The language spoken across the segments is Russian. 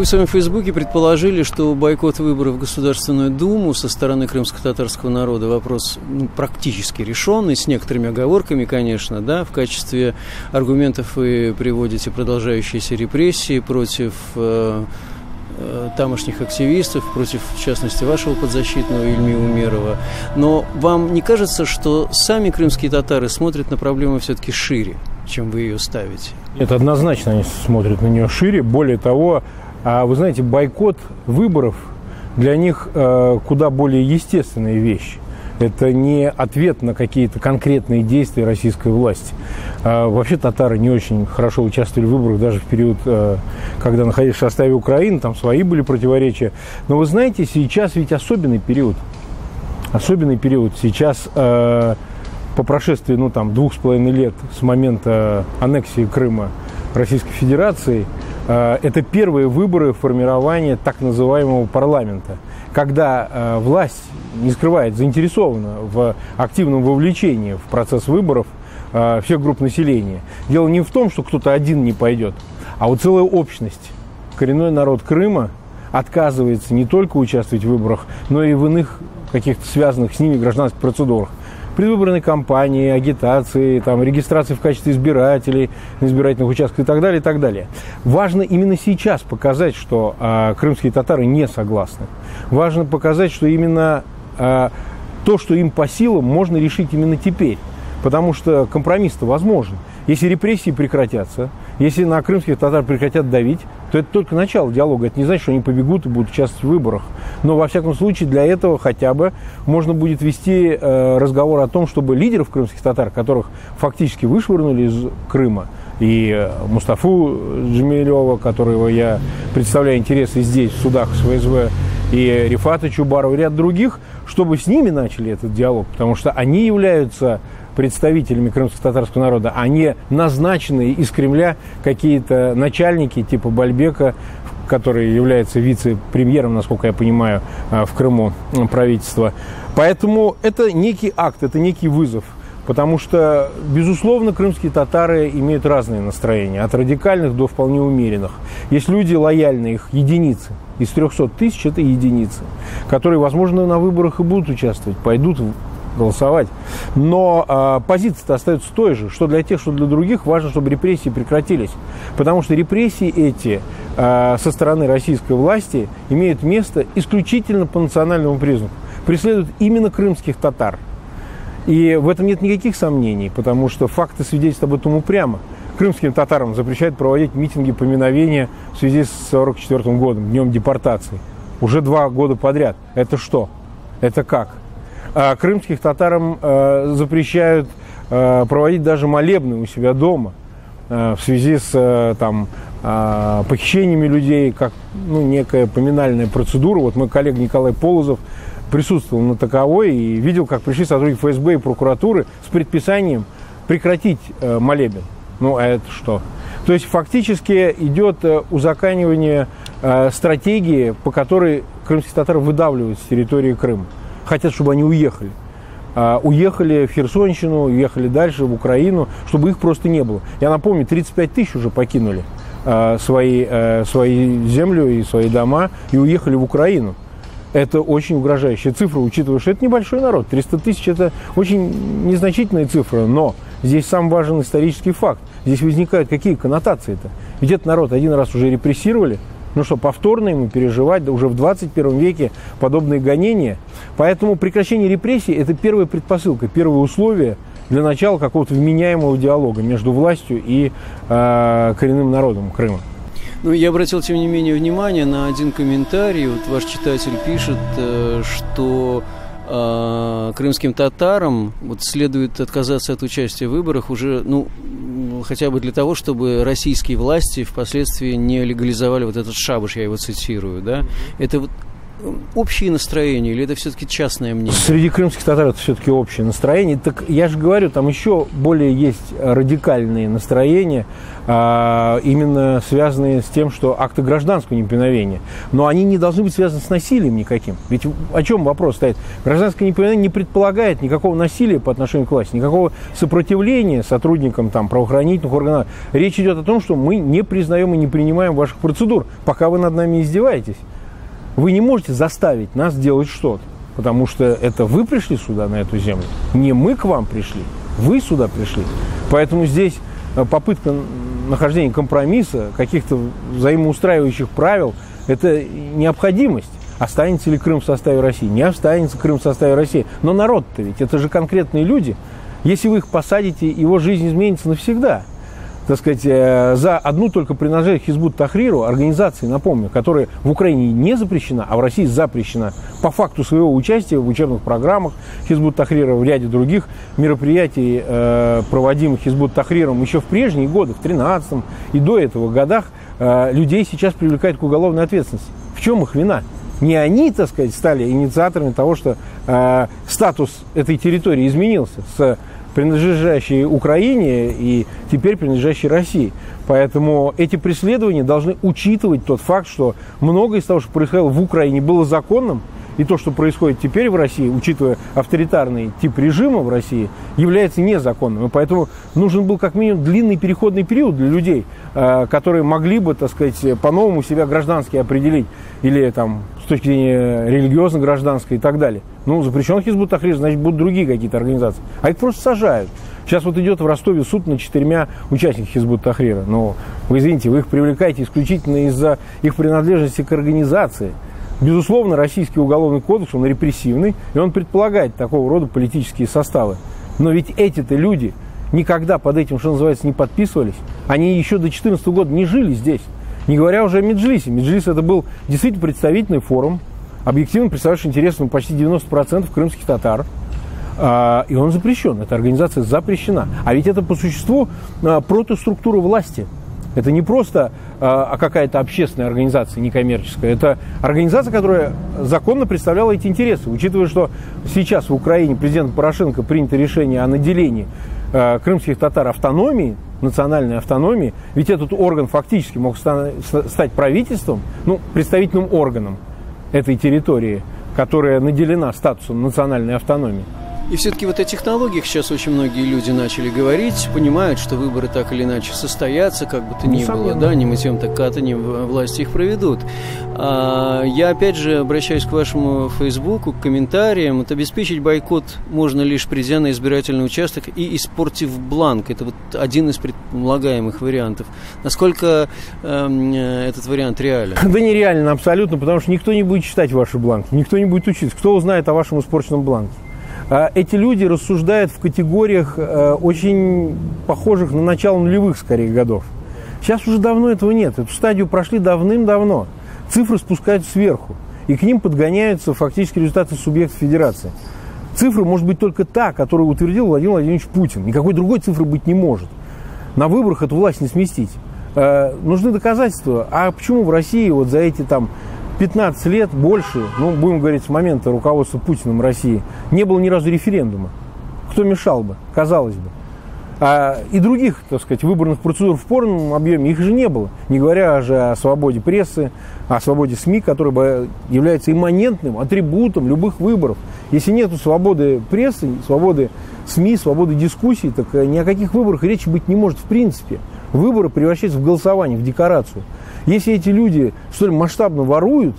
Вы в своем Фейсбуке предположили, что бойкот выборов в Государственную Думу со стороны крымско-татарского народа вопрос практически решенный, с некоторыми оговорками, конечно, да, в качестве аргументов вы приводите продолжающиеся репрессии против тамошних активистов, против, в частности, вашего подзащитного Ильми Умерова. Но вам не кажется, что сами крымские татары смотрят на проблему все-таки шире, чем вы ее ставите? Нет, однозначно они смотрят на нее шире. Более того, вы знаете, бойкот выборов для них куда более естественная вещь. Это не ответ на какие-то конкретные действия российской власти. Вообще татары не очень хорошо участвовали в выборах даже в период, когда находились в составе Украины, там свои были противоречия. Но вы знаете, сейчас ведь особенный период. Особенный период. Сейчас по прошествии 2,5 лет с момента аннексии Крыма Российской Федерации, это первые выборы формирования так называемого парламента, когда власть, не скрывает, заинтересована в активном вовлечении в процесс выборов всех групп населения. Дело не в том, что кто-то один не пойдет, а вот целая общность, коренной народ Крыма отказывается не только участвовать в выборах, но и в иных каких-то связанных с ними гражданских процедурах. Предвыборной кампании, агитации, регистрации в качестве избирателей на избирательных участках и так далее, и так далее. Важно именно сейчас показать, что крымские татары не согласны. Важно показать, что именно то, что им по силам, можно решить именно теперь. Потому что компромисс-то возможен. Если репрессии прекратятся, если на крымских татар прекратят давить, то это только начало диалога. Это не значит, что они побегут и будут участвовать в выборах. Но, во всяком случае, для этого хотя бы можно будет вести разговор о том, чтобы лидеров крымских татар, которых фактически вышвырнули из Крыма, и Мустафу Джемилева, которого я представляю интересы здесь, в судах с ФСБ, и Рифата Чубарова, и ряд других, чтобы с ними начали этот диалог, потому что они являются представителями крымско-татарского народа, а не назначенные из Кремля какие-то начальники типа Бальбека, который является вице-премьером, насколько я понимаю, в Крыму правительства. Поэтому это некий акт, это некий вызов. Потому что, безусловно, крымские татары имеют разные настроения, от радикальных до вполне умеренных. Есть люди лояльные, их единицы. Из 300 тысяч это единицы, которые, возможно, на выборах и будут участвовать, пойдут голосовать. Но позиция-то остается той же, что для тех, что для других. Важно, чтобы репрессии прекратились. Потому что репрессии эти со стороны российской власти имеют место исключительно по национальному признаку. Преследуют именно крымских татар. И в этом нет никаких сомнений, потому что факты свидетельствуют об этом упрямо. Крымским татарам запрещают проводить митинги поминовения в связи с 1944 годом, днем депортации. Уже 2 года подряд. Это что? Это как? А крымских татарам запрещают проводить даже молебны у себя дома в связи с похищениями людей, как некая поминальная процедура. Вот мой коллега Николай Полозов присутствовал на таковой и видел, как пришли сотрудники ФСБ и прокуратуры с предписанием прекратить молебен. А это что? То есть фактически идет узаконивание стратегии, по которой крымские татары выдавливают с территории Крыма. Хотят, чтобы они уехали. Уехали в Херсонщину, уехали дальше в Украину, чтобы их просто не было. Я напомню, 35 тысяч уже покинули свои землю и свои дома и уехали в Украину. Это очень угрожающая цифра, учитывая, что это небольшой народ. 300 тысяч – это очень незначительная цифра, но здесь сам важен исторический факт. Здесь возникают какие коннотации-то? Ведь этот народ один раз уже репрессировали. Повторно ему переживать, да уже в 21 веке подобные гонения. Поэтому прекращение репрессий – это первая предпосылка, первое условие для начала какого-то вменяемого диалога между властью и коренным народом Крыма. Я обратил, тем не менее, внимание на один комментарий. Вот ваш читатель пишет, что крымским татарам следует отказаться от участия в выборах уже, хотя бы для того, чтобы российские власти впоследствии не легализовали вот этот шабаш, я его цитирую, да? Это общие настроения или это все-таки частное мнение? Среди крымских татар это все-таки общее настроение. Так я же говорю, там еще более есть радикальные настроения, именно связанные с тем, что акты гражданского неповиновения. Но они не должны быть связаны с насилием никаким. Ведь о чем вопрос стоит? Гражданское неповиновение не предполагает никакого насилия по отношению к власти, никакого сопротивления сотрудникам там, правоохранительных органов. Речь идет о том, что мы не признаем и не принимаем ваших процедур, пока вы над нами издеваетесь. Вы не можете заставить нас делать что-то, потому что это вы пришли сюда, на эту землю, не мы к вам пришли, вы сюда пришли. Поэтому здесь попытка нахождения компромисса, каких-то взаимоустраивающих правил, это необходимость. Останется ли Крым в составе России? Не останется Крым в составе России. Но народ-то ведь, это же конкретные люди. Если вы их посадите, его жизнь изменится навсегда. Так сказать, за одну только принадлежность Хизбут Тахриру, организации, напомню, которая в Украине не запрещена, а в России запрещена по факту своего участия в учебных программах Хизбут Тахрира, в ряде других мероприятий, проводимых Хизбут Тахриром еще в прежние годы, в 13-м и до этого годах, людей сейчас привлекают к уголовной ответственности. В чем их вина? Не они, так сказать, стали инициаторами того, что статус этой территории изменился с принадлежащей Украине и теперь принадлежащей России. Поэтому эти преследования должны учитывать тот факт, что многое из того, что происходило в Украине, было законным, и то, что происходит теперь в России, учитывая авторитарный тип режима в России, является незаконным. И поэтому нужен был как минимум длинный переходный период для людей, которые могли бы, так сказать, по-новому себя граждански определить, или там с точки зрения религиозно-гражданской и так далее. Ну, запрещен Хизбут Тахрир, значит, будут другие какие-то организации. А их просто сажают. Сейчас вот идет в Ростове суд над 4 участниками Хизбут Тахрира. Но вы извините, вы их привлекаете исключительно из-за их принадлежности к организации. Безусловно, российский уголовный кодекс, он репрессивный, и он предполагает такого рода политические составы. Но ведь эти-то люди никогда под этим, что называется, не подписывались. Они еще до 2014 года не жили здесь. Не говоря уже о Меджлисе. Меджлис это был действительно представительный форум, объективно представляющий интересы почти 90% крымских татар. И он запрещен. Эта организация запрещена. А ведь это по существу протоструктура власти. Это не просто какая-то общественная организация, некоммерческая. Это организация, которая законно представляла эти интересы. Учитывая, что сейчас в Украине президентом Порошенко принято решение о наделении крымских татар автономией, национальной автономией, ведь этот орган фактически мог стать правительством, ну, представительным органом этой территории, которая наделена статусом национальной автономии. И все-таки вот о технологиях сейчас очень многие люди начали говорить, понимают, что выборы так или иначе состоятся, как бы то ни было, да, ни мы так катанем, власти их проведут. Я опять же обращаюсь к вашему Фейсбуку, к комментариям. Вот обеспечить бойкот можно лишь придя на избирательный участок и испортив бланк. Это вот один из предполагаемых вариантов. Насколько этот вариант реален? Да нереально абсолютно, потому что никто не будет читать ваши бланки, никто не будет учиться. Кто узнает о вашем испорченном бланке? Эти люди рассуждают в категориях, очень похожих на начало нулевых, скорее, годов. Сейчас уже давно этого нет. Эту стадию прошли давным-давно. Цифры спускают сверху, и к ним подгоняются фактически результаты субъектов федерации. Цифра может быть только та, которую утвердил Владимир Владимирович Путин. Никакой другой цифры быть не может. На выборах эту власть не сместить. Нужны доказательства. А почему в России вот за эти там 15 лет больше, ну, будем говорить, с момента руководства Путиным России, не было ни разу референдума? Кто мешал бы, казалось бы? И других, так сказать, выборных процедур в полном объеме их же не было. Не говоря же о свободе прессы, о свободе СМИ, которая является имманентным атрибутом любых выборов. Если нет свободы прессы, свободы СМИ, свободы дискуссий, так ни о каких выборах речи быть не может в принципе. Выборы превращаются в голосование, в декорацию. Если эти люди столь масштабно воруют,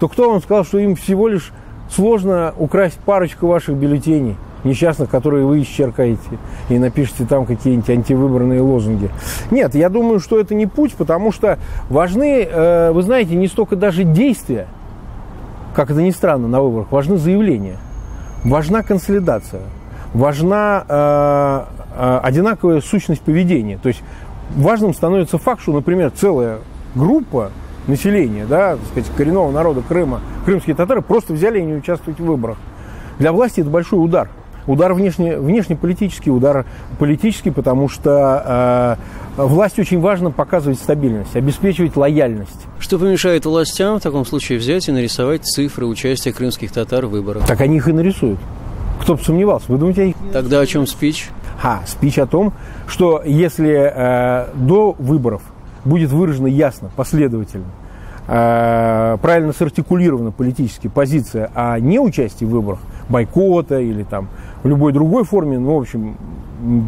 то кто вам сказал, что им всего лишь сложно украсть парочку ваших бюллетеней, несчастных, которые вы исчеркаете и напишите там какие-нибудь антивыборные лозунги? Нет, я думаю, что это не путь, потому что важны, вы знаете, не столько даже действия, как это ни странно на выборах, важны заявления, важна консолидация, важна одинаковая сущность поведения. То есть важным становится факт, что, например, целая группа населения, да, так сказать, коренного народа Крыма, крымские татары, просто взяли и не участвовать в выборах. Для власти это большой удар. Удар внешнеполитический, удар политический, потому что власти очень важно показывать стабильность, обеспечивать лояльность. Что помешает властям в таком случае взять и нарисовать цифры участия крымских татар в выборах? Так они их и нарисуют. Кто бы сомневался. Вы думаете, они... Тогда о чем спич? Спич о том, что если до выборов будет выражена ясно, последовательно, правильно сартикулирована политическая позиция о неучастии в выборах, бойкота или там в любой другой форме, ну, в общем,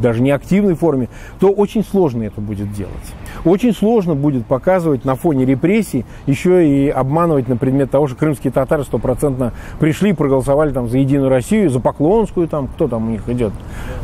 даже не активной форме, то очень сложно это будет делать. Очень сложно будет показывать на фоне репрессий, еще и обманывать на предмет того, что крымские татары 100% пришли и проголосовали там за Единую Россию, за Поклонскую, там, кто там у них идет.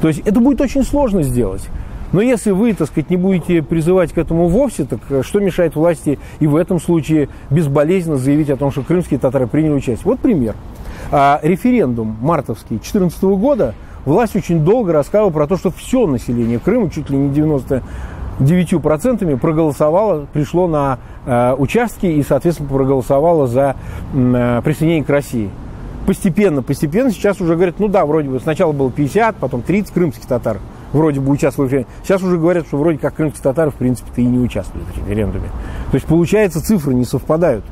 То есть это будет очень сложно сделать. Но если вы, так сказать, не будете призывать к этому вовсе, так что мешает власти и в этом случае безболезненно заявить о том, что крымские татары приняли участие? Вот пример. Референдум мартовский 2014 года власть очень долго рассказывала про то, что все население Крыма, чуть ли не 99% проголосовало, пришло на участки и, соответственно, проголосовало за присоединение к России. Постепенно сейчас уже говорят, ну да, вроде бы сначала было 50, потом 30 крымских татар вроде бы участвовали в референдуме. Сейчас уже говорят, что вроде как крымские татары, в принципе-то, и не участвовали в референдуме. То есть, получается, цифры не совпадают.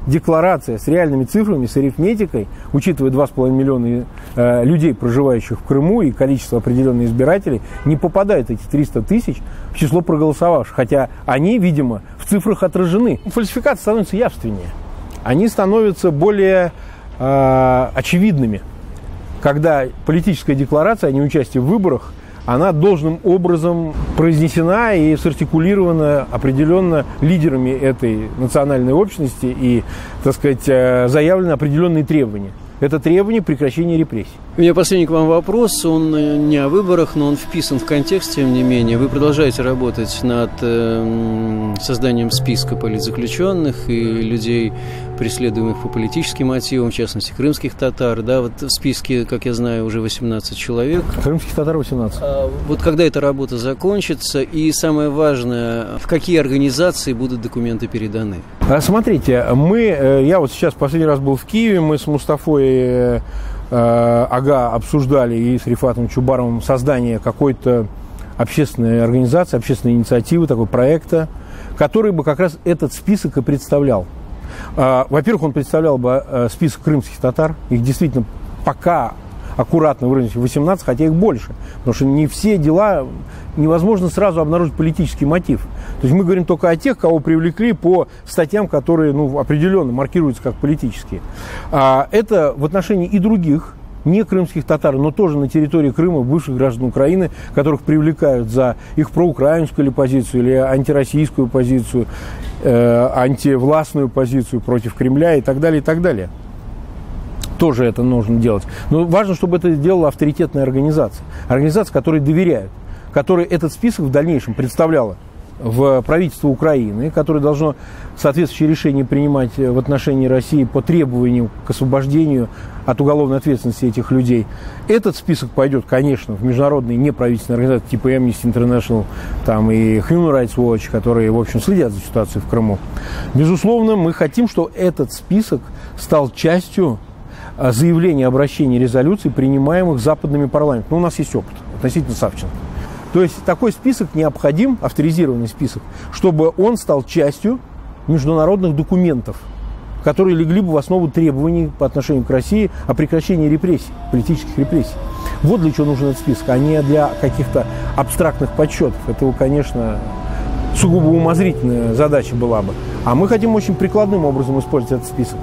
Декларация с реальными цифрами, с арифметикой, учитывая 2,5 миллиона людей, проживающих в Крыму, и количество определенных избирателей, не попадают эти 300 тысяч в число проголосовавших. Хотя они, видимо, в цифрах отражены. Фальсификации становятся явственнее. Они становятся более очевидными. Когда политическая декларация о неучастии в выборах, она должным образом произнесена и сартикулирована определенно лидерами этой национальной общности и, так сказать, заявлены определенные требования. Это требование прекращения репрессий. У меня последний к вам вопрос. Он не о выборах, но он вписан в контекст, тем не менее. Вы продолжаете работать над созданием списка политзаключенных и людей, преследуемых по политическим мотивам, в частности, крымских татар. Да, вот в списке, как я знаю, уже 18 человек. Крымских татар 18. Вот когда эта работа закончится? И самое важное, в какие организации будут документы переданы? Смотрите, я вот сейчас последний раз был в Киеве, мы с Мустафой Ага обсуждали и с Рифатом Чубаровым создание какой-то общественной организации, общественной инициативы, такой проекта, который бы как раз этот список и представлял. Во-первых, он представлял бы список крымских татар, их действительно пока аккуратно выразить 18, хотя их больше, потому что не все дела невозможно сразу обнаружить политический мотив. То есть мы говорим только о тех, кого привлекли по статьям, которые определенно маркируются как политические. Это в отношении и других, не крымских татар, но тоже на территории Крыма, бывших граждан Украины, которых привлекают за их проукраинскую или позицию, или антироссийскую позицию, антивластную позицию против Кремля и так далее, и так далее. Тоже это нужно делать. Но важно, чтобы это сделала авторитетная организация. Организация, которой доверяют, которая этот список в дальнейшем представляла в правительство Украины, которое должно соответствующие решения принимать в отношении России по требованию к освобождению от уголовной ответственности этих людей. Этот список пойдет, конечно, в международные неправительственные организации типа Amnesty International там, и Human Rights Watch, которые, в общем, следят за ситуацией в Крыму. Безусловно, мы хотим, чтобы этот список стал частью заявлений, обращений, резолюций, принимаемых западными парламентами. У нас есть опыт относительно Савченко. То есть такой список необходим, авторизированный список, чтобы он стал частью международных документов, которые легли бы в основу требований по отношению к России о прекращении репрессий, политических репрессий. Вот для чего нужен этот список, а не для каких-то абстрактных подсчетов. Это, конечно, сугубо умозрительная задача была бы. А мы хотим очень прикладным образом использовать этот список.